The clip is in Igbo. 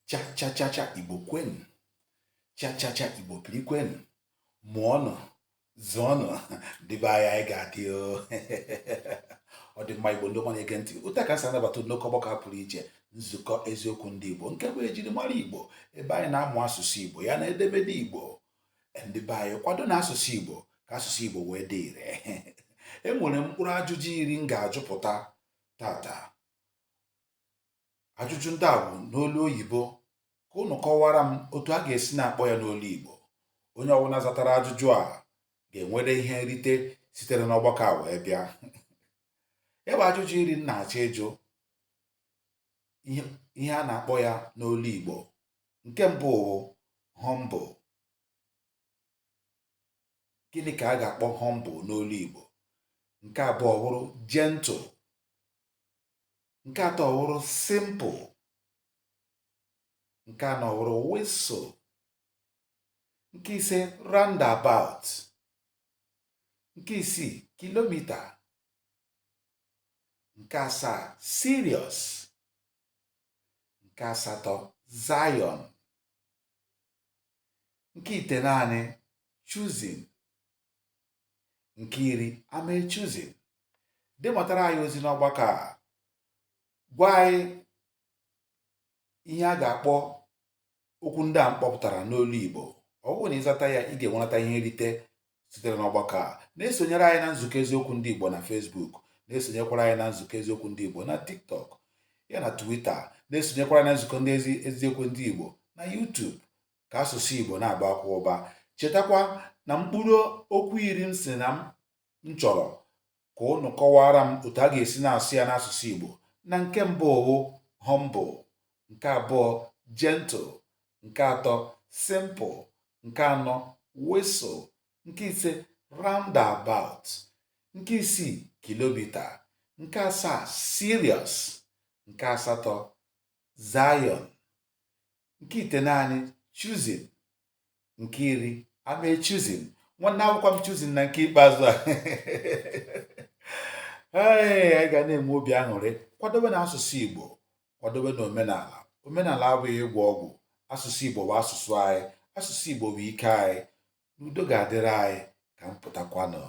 cha cha cha cha Igbo kwenu, cha cha cha Igbo kirikwenụ, mụọnụ, zụọnụ, dịbe anyị ga-adị ọ dị mma Igbo ndị ọma na-ege ntị. Otu a ka a anabata nnọkọ ọgbakọ pụrụ iche, nzukọ eziokwu ndị Igbo nke bụ ejirimara Igbo, ebe anyị na-amụ asụsụ Igbo ya na edemede Igbo. Ndị be anyị kwado na asụsụ Igbo ka asụsụ Igbo wee dị ire. Enwere mkpụrụ ajụjụ 10 m ga-ajụpụta tata. Ajụjụ ndị a bụ n'olu oyibo, ka unu kọwara m otu a ga-esi na-akpọ ya n'olu Igbo. Onye ọbụla zatara ajụjụ a ga-enwere ihe nrite sitere n'ọgbakọ a wee bịa. Ya bụ ajụjụ 10 m na-achọ ịjụ ihe a na-akpọ ya n'olu Igbo. Nke mbụ bụ humble. Gịnị ka a ga-akpọ humble n'olu Igbo? Nke abụọ bụrụ gentle. Nke atọ bụrụ simple. Nke anọ bụrụ whistle. Nke ise roundabout. Nke isii kilomita. Nke asaa serious. Nke asatọ Zion. Nke itenaanị choosing. Nke 10 am I choosing. Dematara anyị ozi n'ọgbakọ a. Gwa anyị ihe a ga-akpọ okwu ndị a mkpọpụtara n'olu Igbo. Ọ bụrụ na ịzata ya, ị ga-enweta ihe nrite sitere n'ọgbakọ a. Na-esonyere anyị na nzukọ eziokwu ndị Igbo na Facebook. Na-esonyekwara anyị na nzukọ eziokwu ndị Igbo na TikTok ya na Twitter. Na-esonyekwara na nzukọ ndị eziokwu ndị Igbo na YouTube, ka asụsụ Igbo na-aba kwa ụba. Chetakwa na mkpụrụ okwu 10 m si na m chọrọ ka unu kọwara m otu a ga-esi na-asụ ya n'asụsụ Igbo. Na nke mbụ bụ humble, nke abụọ gentle, nke atọ simple, nke anọ whistle, nke ise roundabout, nke isii kilomita, nke asaa serious, nke asatọ Zion, nke itenaanị choosing, nke 10 am I choosing. Nwanne akwụkwọ m choosing na nke ikpeazụ a. Anyị ga na-enwe obi aṅụrị. Kwadobe na asụsụ Igbo, kwadobe na omenala. Omenala abụghị ịgwọ ọgwụ. Asụsụ Igbo bụ asụsụ anyị. Asụsụ Igbo bụ ike anyị. N'udo ga-adịrị anyị. Ka m pụtakwanụ.